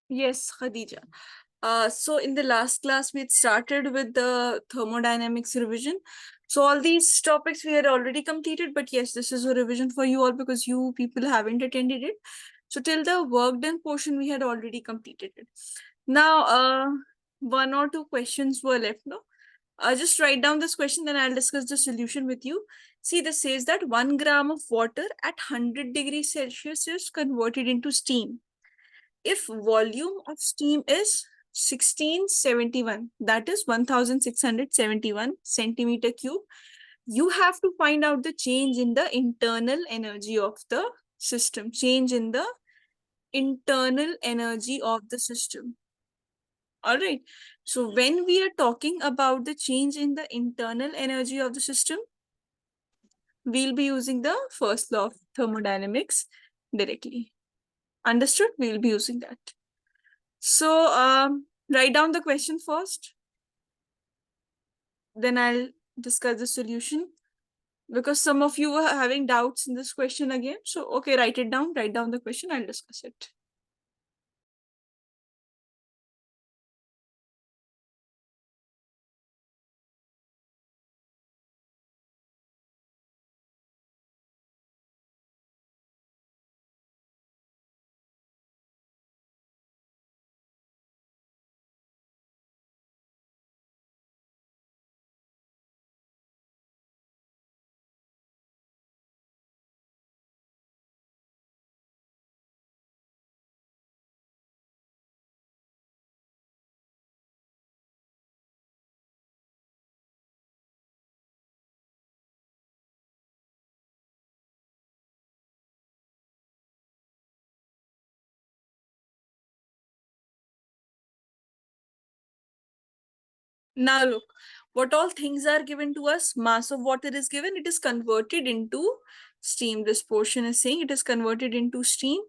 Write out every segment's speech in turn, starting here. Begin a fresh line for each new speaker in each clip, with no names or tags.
Yes, Khadija. So in the last class, we had started with the thermodynamics revision. So all these topics we had already completed, but yes, this is a revision for you all because you people haven't attended it. So till the work done portion, we had already completed it. Now, one or two questions were left, no? Just write down this question, then I'll discuss the solution with you. See, this says that 1 gram of water at 100 degrees Celsius is converted into steam if volume of steam is 1671, that is 1671 centimeter cube, you have to find out the change in the internal energy of the system. Change in the internal energy of the system. All right. So when we are talking about the change in the internal energy of the system, we'll be using the first law of thermodynamics directly. Understood? We'll be using that. So write down the question first. Then I'll discuss the solution because some of you were having doubts in this question again. So, okay, write it down. Write down the question. I'll discuss it. Now look, what all things are given to us? Mass of water is given. It is converted into steam. This portion is saying it is converted into steam.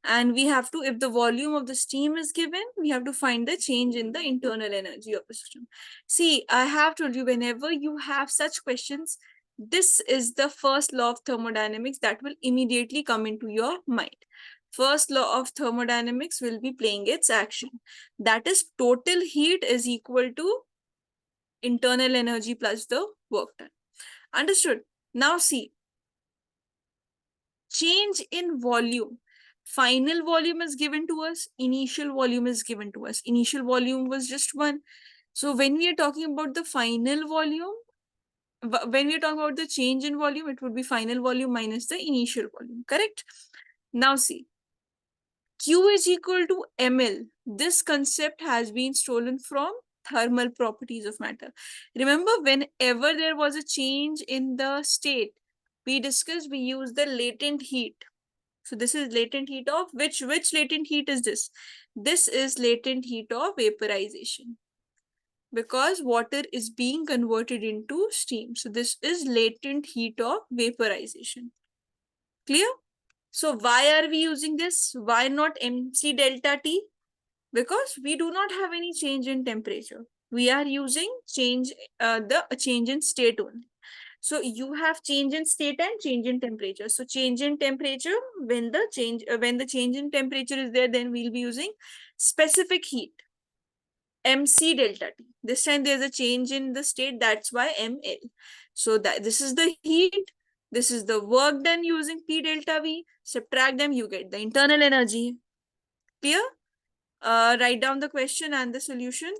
And we have to, if the volume of the steam is given, we have to find the change in the internal energy of the system. See, I have told you, whenever you have such questions, this is the first law of thermodynamics that will immediately come into your mind. First law of thermodynamics will be playing its action. That is, total heat is equal to internal energy plus the work done. Understood? Now see, change in volume. Final volume is given to us, initial volume is given to us. Initial volume was just 1. So when we are talking about the final volume, when we are talking about the change in volume, it would be final volume minus the initial volume, correct? Now see, Q is equal to ml. This concept has been stolen from thermal properties of matter. Remember, whenever there was a change in the state, we discussed we use the latent heat. So this is latent heat of which latent heat is this? This is latent heat of vaporization because water is being converted into steam. So this is latent heat of vaporization. Clear? So why are we using this? Why not MC delta T? Because we do not have any change in temperature. We are using the change in state only. So you have change in state and change in temperature. So change in temperature, when the change in temperature is there, then we'll be using specific heat, MC delta T. This time there's a change in the state, that's why ML. So that this is the heat, this is the work done using P delta V. Subtract them, you get the internal energy. Clear? Write down the question and the solution.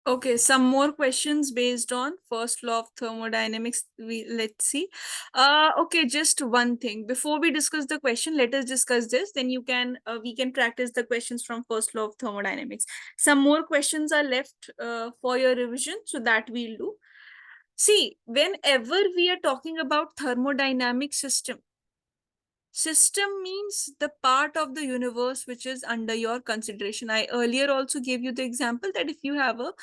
Okay, some more questions based on first law of thermodynamics. Let's see. Okay, just one thing. Before we discuss the question, let us discuss this. Then we can practice the questions from first law of thermodynamics. Some more questions are left for your revision, so that we'll do. See, whenever we are talking about thermodynamic system means the part of the universe which is under your consideration. I earlier also gave you the example that if you have a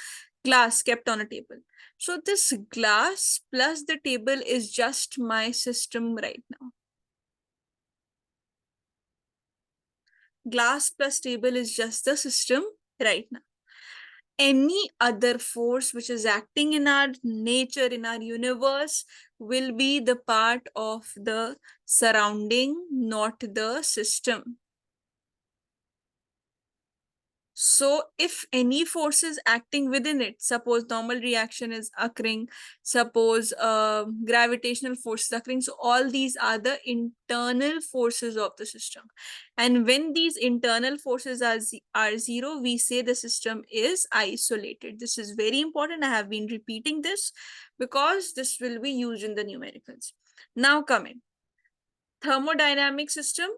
glass kept on a table, so this glass plus the table is just my system right now. Glass plus table is just the system right now. Any other force which is acting in our nature, in our universe, will be the part of the surrounding, not the system. So if any force is acting within it, suppose normal reaction is occurring, suppose gravitational force is occurring, so all these are the internal forces of the system. And when these internal forces are zero, we say the system is isolated. This is very important. I have been repeating this because this will be used in the numericals. Now coming, thermodynamic system,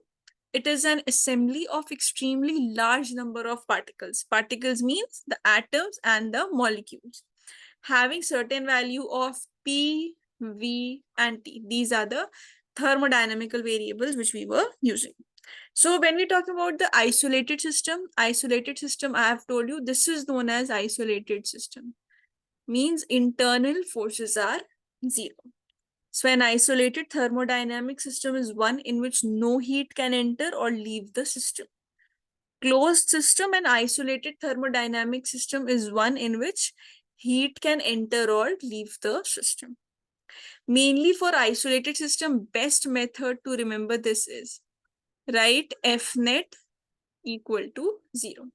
it is an assembly of extremely large number of particles. Particles means the atoms and the molecules having certain value of P, V, and T. These are the thermodynamical variables which we were using. So when we talk about the isolated system, I have told you this is known as isolated system. Means internal forces are zero. So an isolated thermodynamic system is one in which no heat can enter or leave the system. Closed system and isolated thermodynamic system is one in which heat can enter or leave the system. Mainly for isolated system, best method to remember this is write F net equal to 0.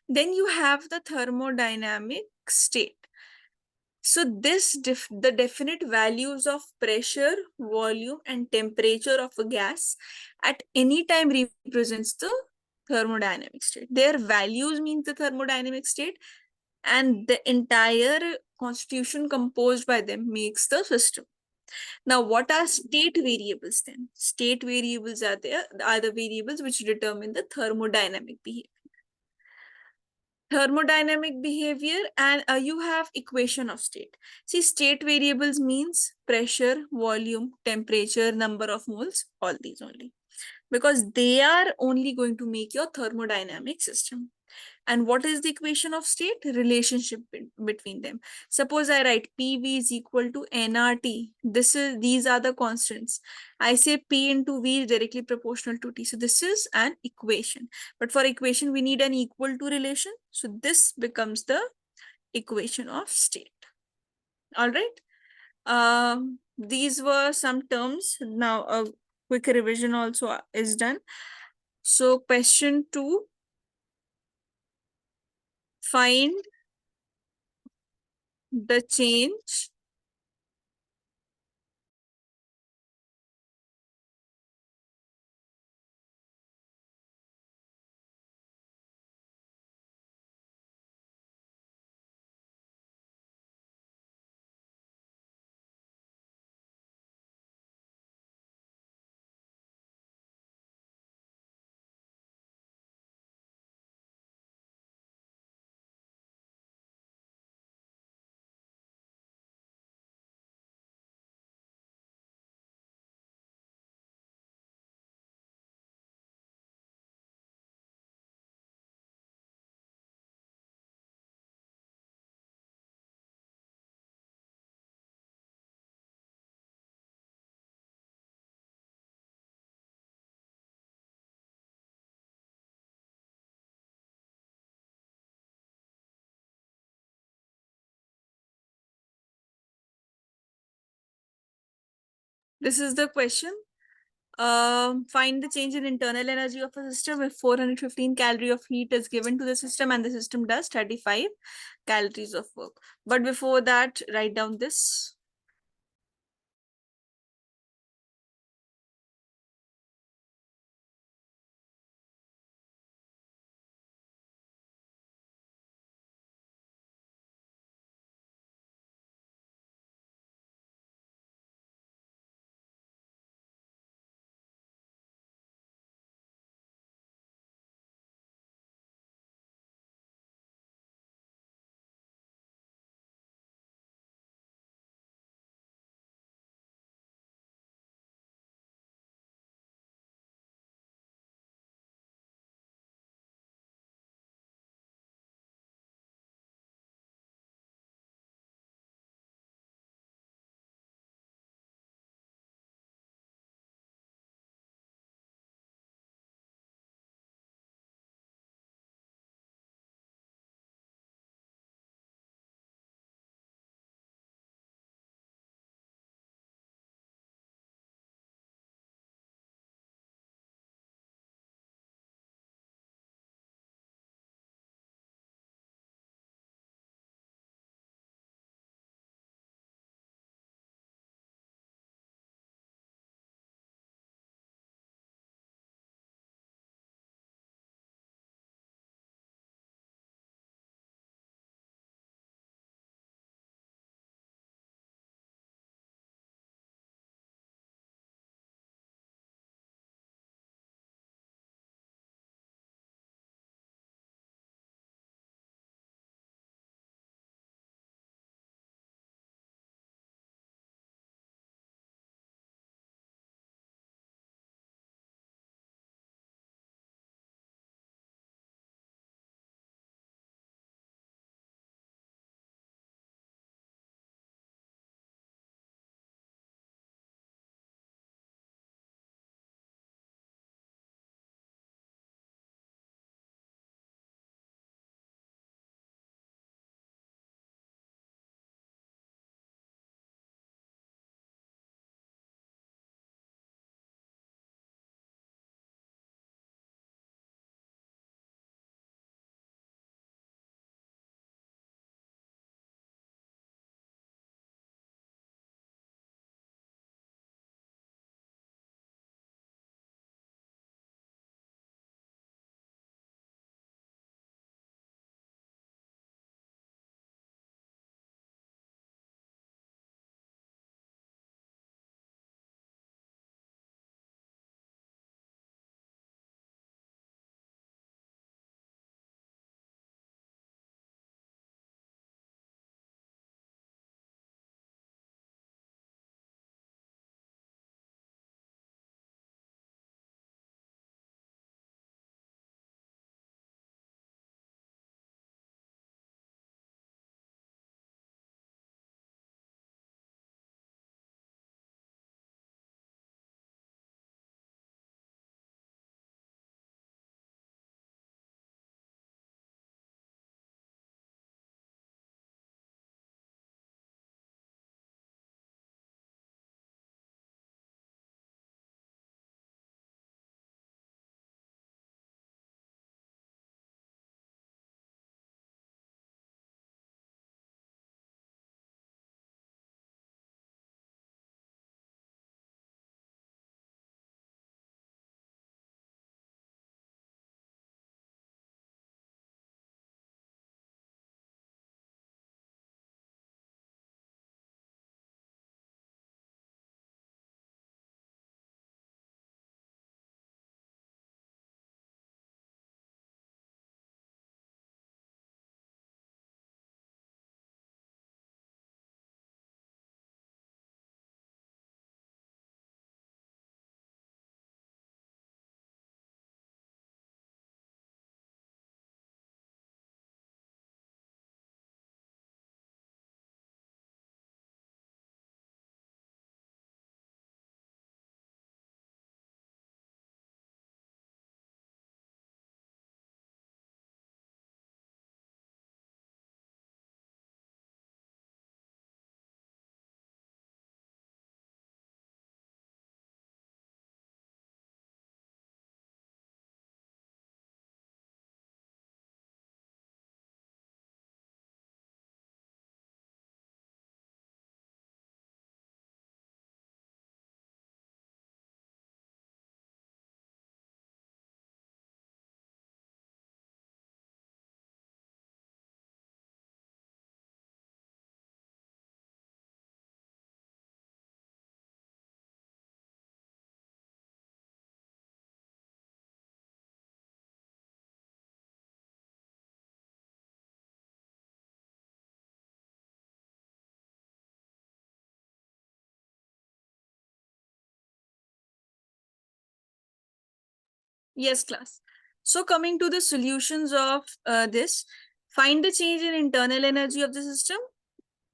Then you have the thermodynamic state. So the definite values of pressure, volume, and temperature of a gas at any time represents the thermodynamic state. Their values means the thermodynamic state, and the entire constitution composed by them makes the system. Now, what are state variables then? State variables are the variables which determine the thermodynamic behavior. Thermodynamic behavior, and you have equation of state. See, state variables means pressure, volume, temperature, number of moles, all these only, because they are only going to make your thermodynamic system. And what is the equation of state? Relationship between them. Suppose I write PV is equal to nRT. These are the constants. I say P into V is directly proportional to T. So this is an equation. But for equation, we need an equal to relation. So this becomes the equation of state. All right. These were some terms. Now a quick revision also is done. So question 2, find the change This is the question. Find the change in internal energy of a system if 415 calorie of heat is given to the system and the system does 35 calories of work. But before that, write down this. Yes, class. So coming to the solutions of this, find the change in internal energy of the system.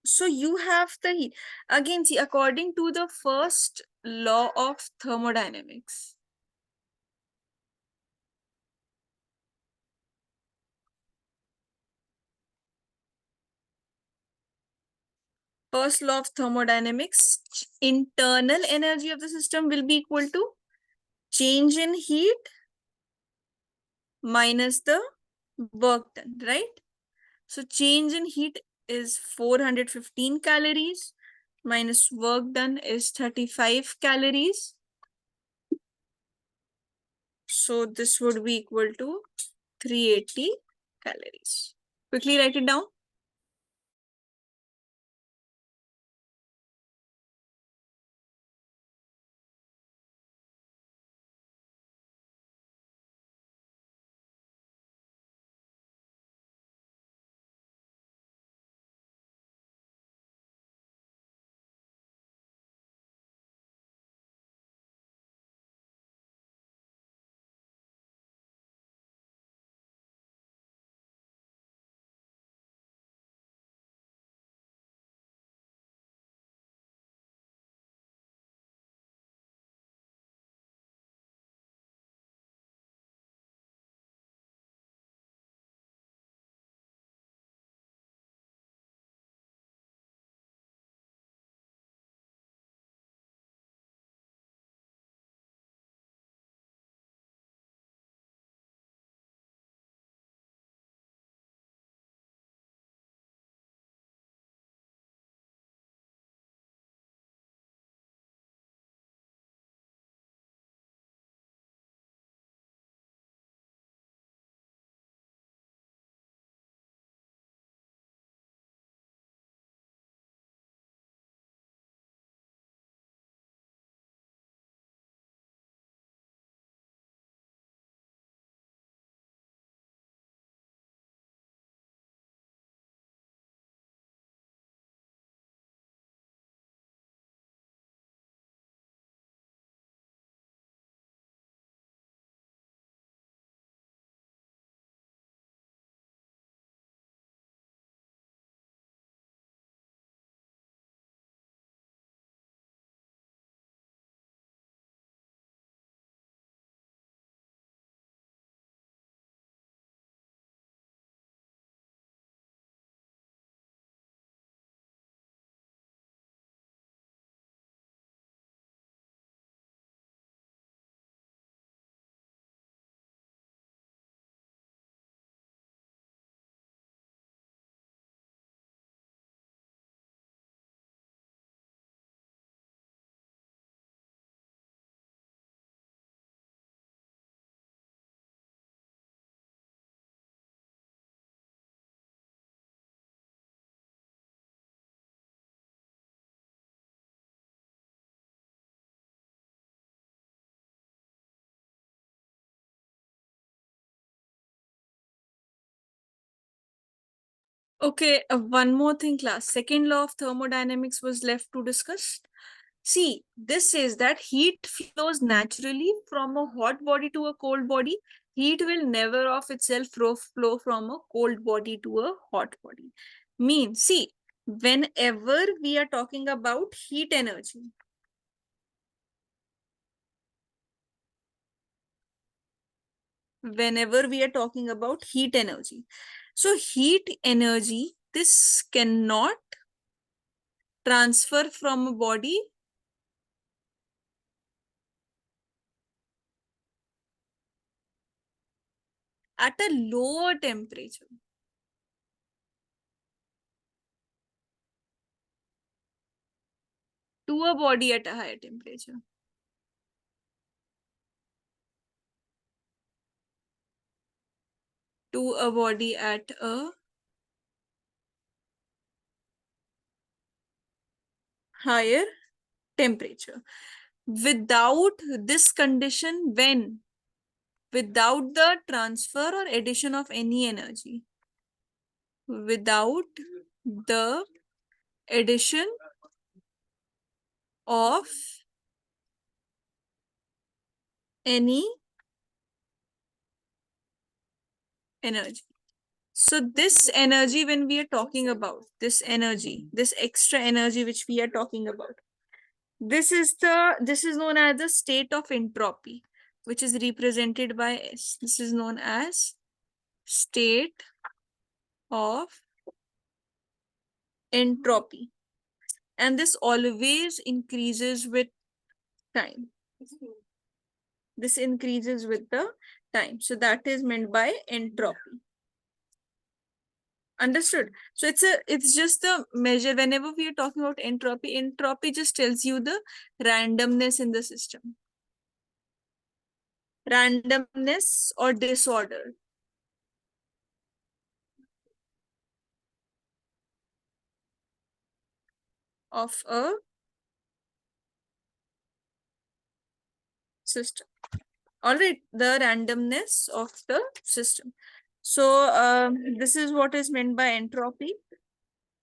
So you have the heat. Again, see, according to the first law of thermodynamics, first law of thermodynamics, internal energy of the system will be equal to change in heat minus the work done, right? So change in heat is 415 calories minus work done is 35 calories. So this would be equal to 380 calories. Quickly write it down. Okay, one more thing, class. Second law of thermodynamics was left to discuss. See, this says that heat flows naturally from a hot body to a cold body. Heat will never of itself flow from a cold body to a hot body. Means, see, whenever we are talking about heat energy, whenever we are talking about heat energy, so heat energy, this cannot transfer from a body at a lower temperature to a body at a higher temperature. To a body at a higher temperature. Without this condition, when? Without the transfer or addition of any energy. Without the addition of any energy. So this energy, when we are talking about this energy, this extra energy which we are talking about, this is known as the state of entropy, which is represented by S. This is known as state of entropy. And this always increases with time. This increases with the time. So that is meant by entropy. Understood? So it's just the measure. Whenever we are talking about entropy just tells you the randomness in the system. Randomness or disorder of a system. All right, the randomness of the system. So this is what is meant by entropy.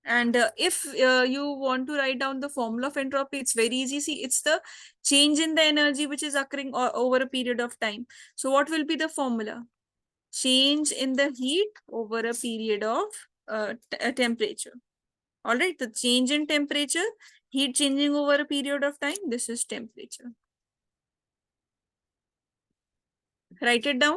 And if you want to write down the formula of entropy, it's very easy. See, it's the change in the energy which is occurring over a period of time. So what will be the formula? Change in the heat over a period of temperature. All right, the change in temperature, heat changing over a period of time, this is temperature. Write it down.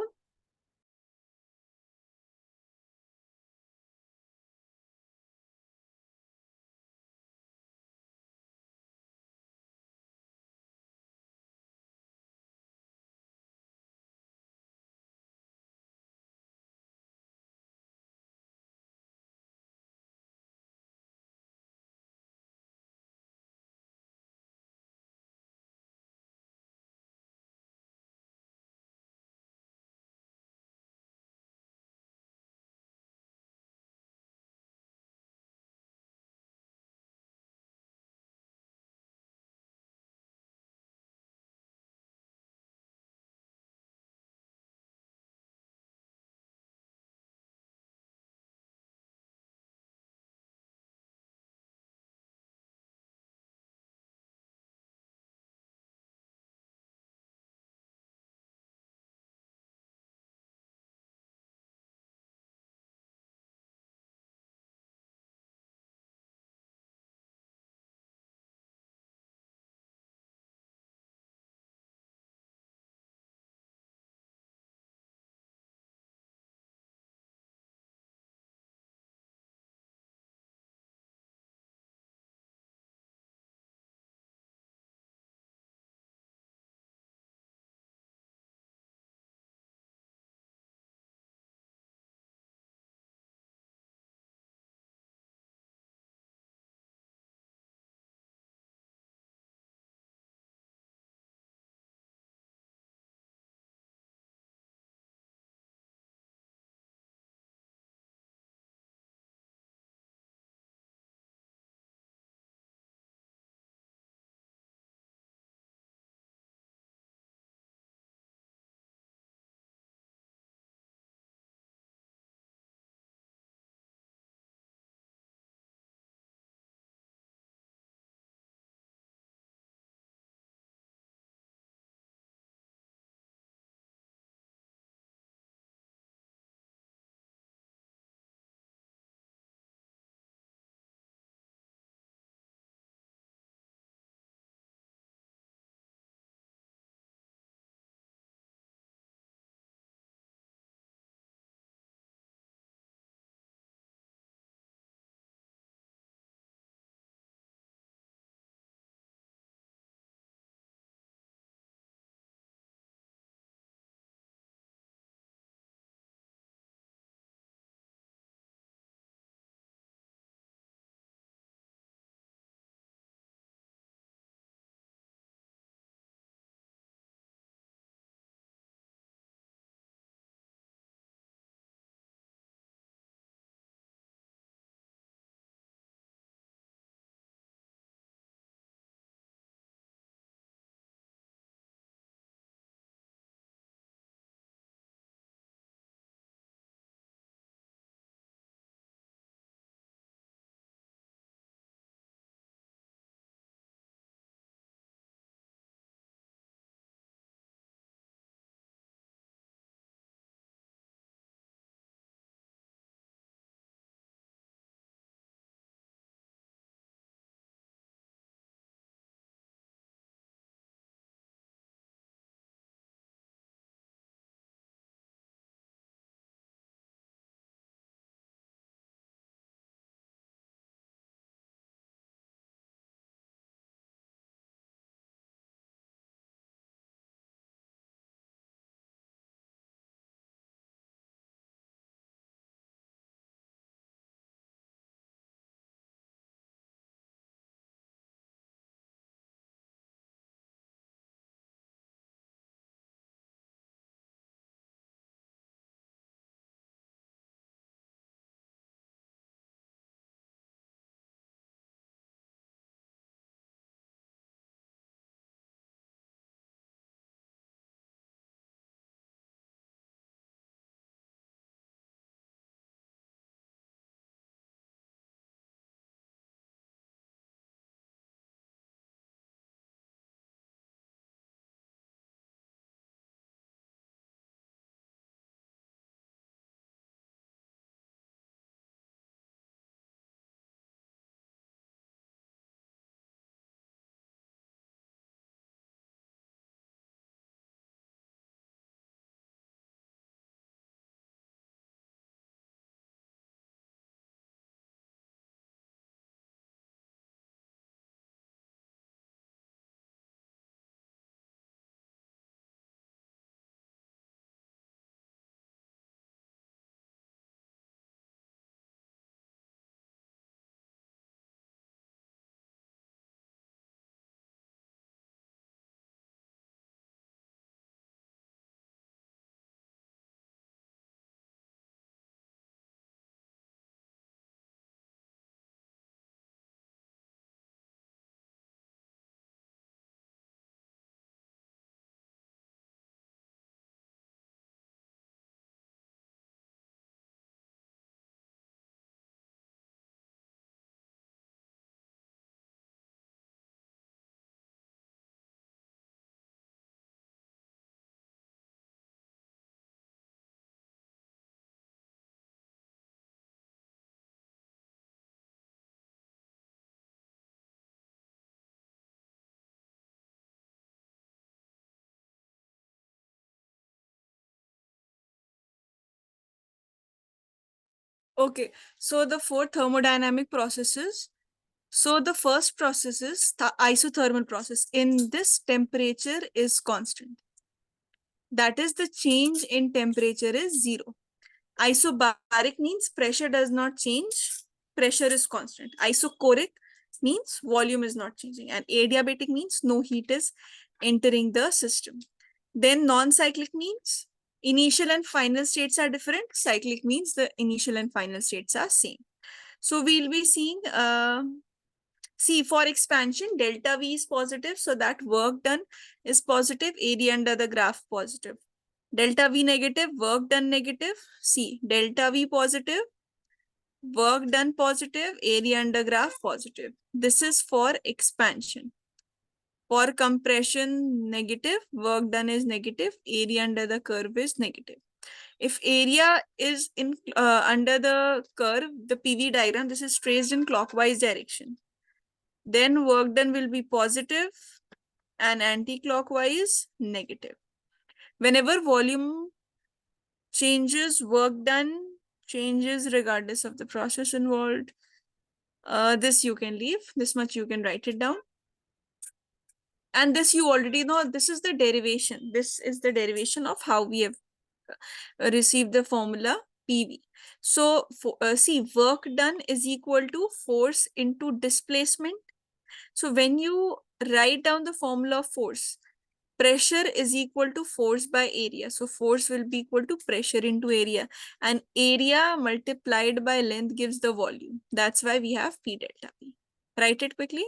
Okay, so the four thermodynamic processes. So the first process is the isothermal process. In this, temperature is constant. That is, the change in temperature is zero. Isobaric means pressure does not change, pressure is constant. Isochoric means volume is not changing. And adiabatic means no heat is entering the system. Then non-cyclic means initial and final states are different. Cyclic means the initial and final states are same. So we'll be seeing, see, for expansion, delta V is positive. So that work done is positive, area under the graph positive. Delta V negative, work done negative. See, delta V positive, work done positive, area under graph positive. This is for expansion. For compression, negative, work done is negative, area under the curve is negative. If area is in under the curve, the PV diagram, this is traced in clockwise direction. Then work done will be positive and anti-clockwise negative. Whenever volume changes, work done changes regardless of the process involved. This you can leave. This much you can write it down. And this you already know. This is the derivation. This is the derivation of how we have received the formula PV. So see, work done is equal to force into displacement. So when you write down the formula of force, pressure is equal to force by area. So force will be equal to pressure into area. And area multiplied by length gives the volume. That's why we have P delta P. Write it quickly.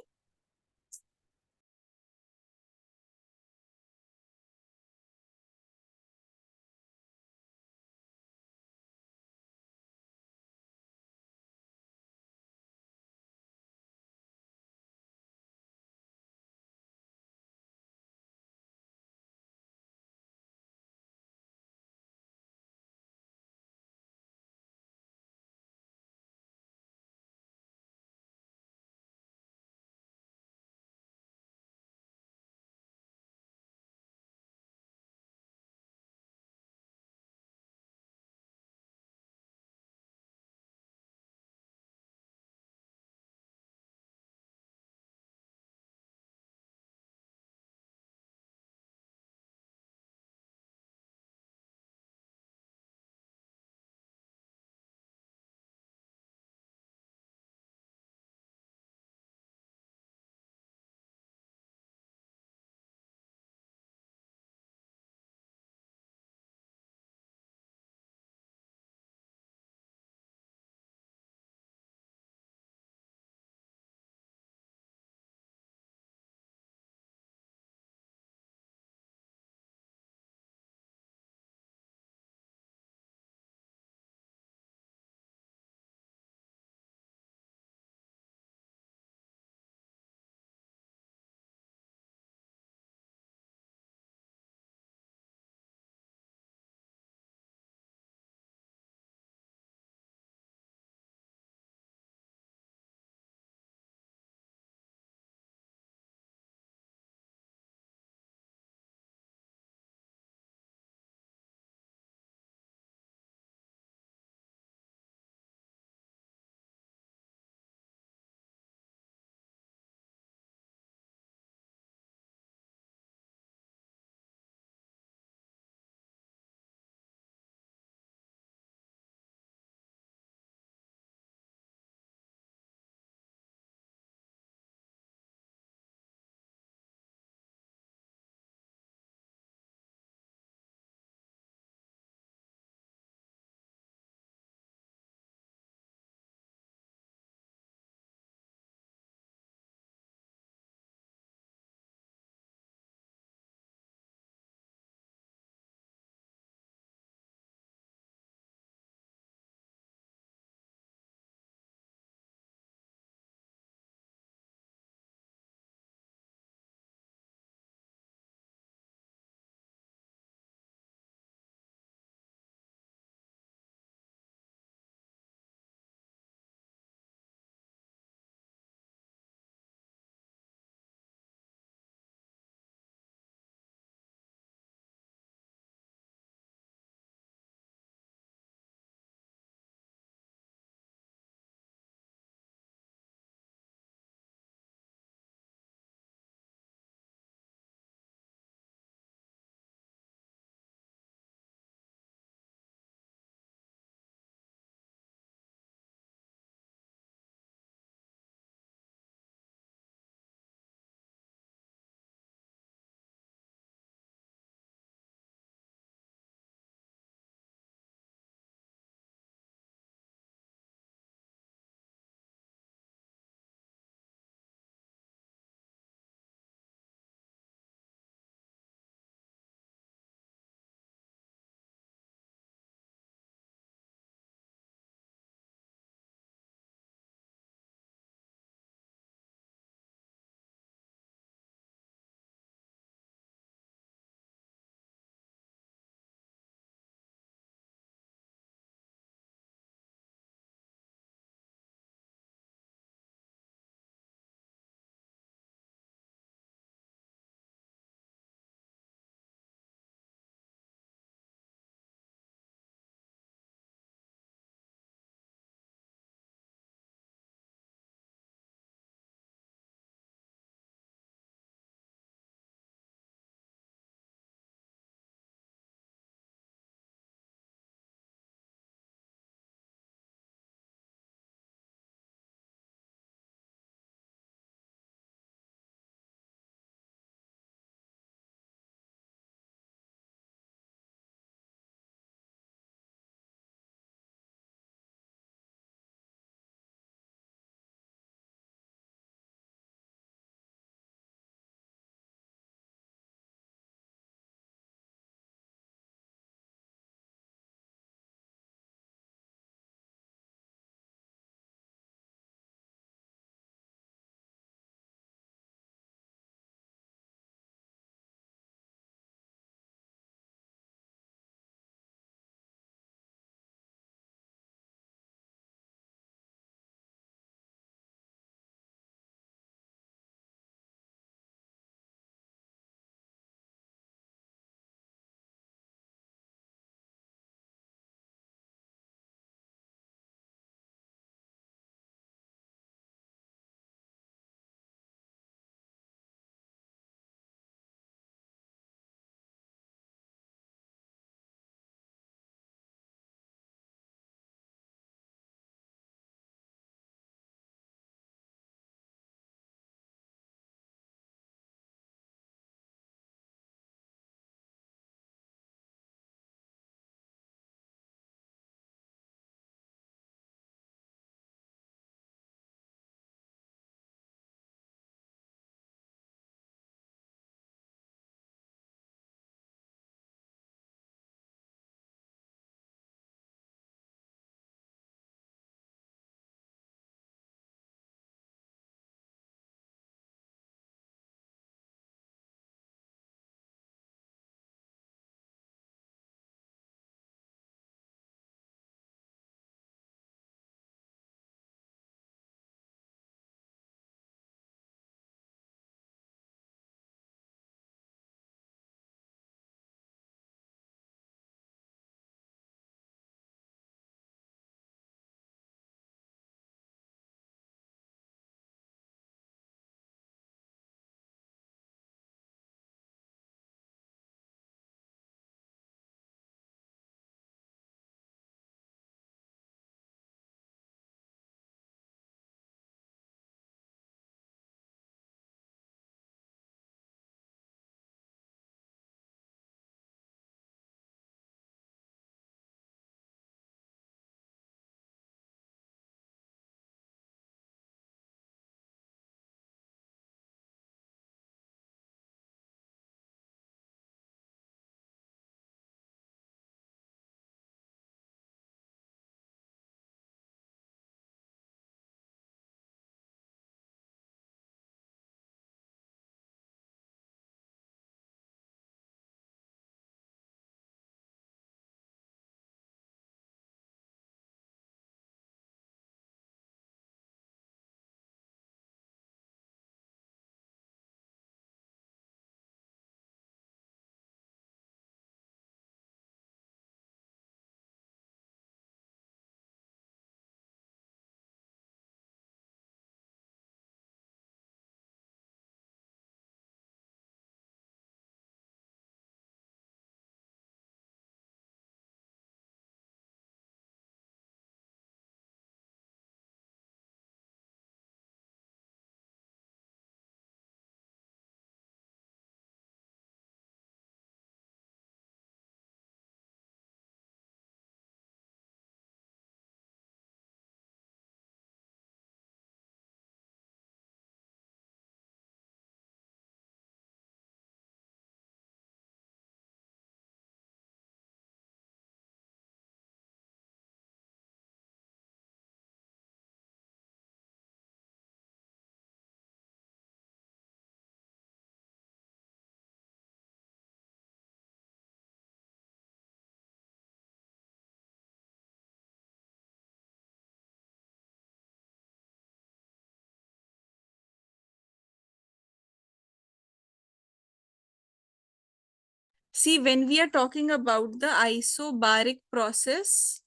See, when we are talking about the isobaric process,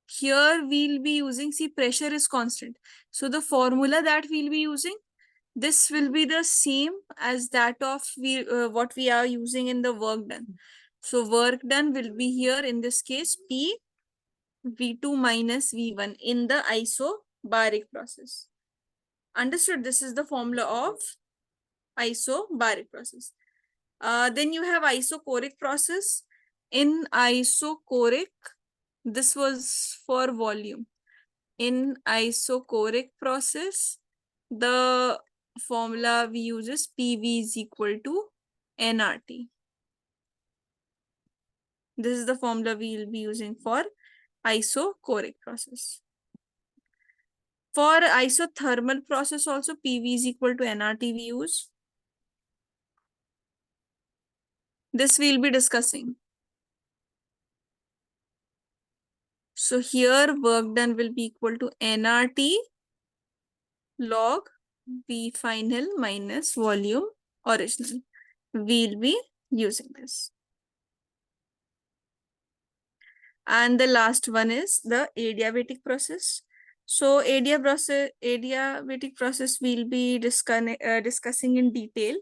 here we'll be using, see, pressure is constant. So the formula that we'll be using, this will be the same as that of what we are using in the work done. So work done will be here in this case P V2 minus V1 in the isobaric process. Understood? This is the formula of isobaric process. Then you have isochoric process. In isochoric, this was for volume. In isochoric process, the formula we use is PV is equal to nRT. This is the formula we will be using for isochoric process. For isothermal process also, PV is equal to nRT we use. This we'll be discussing. So here work done will be equal to nRT log V final minus volume original. We'll be using this. And the last one is the adiabatic process. So adiabatic process we'll be discussing in detail.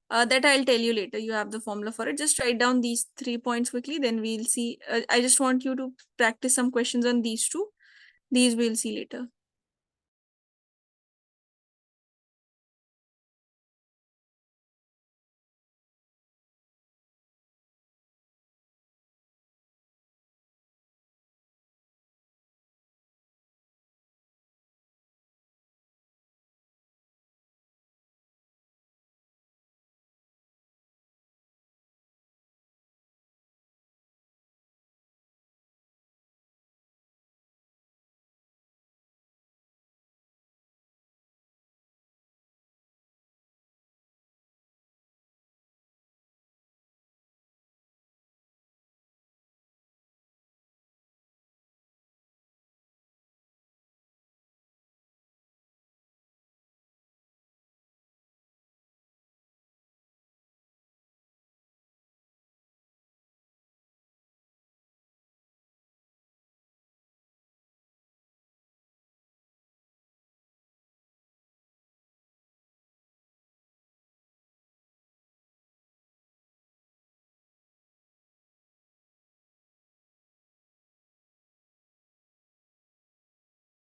That I'll tell you later. You have the formula for it. Just write down these 3 points quickly. Then we'll see. I just want you to practice some questions on these two. These we'll see later.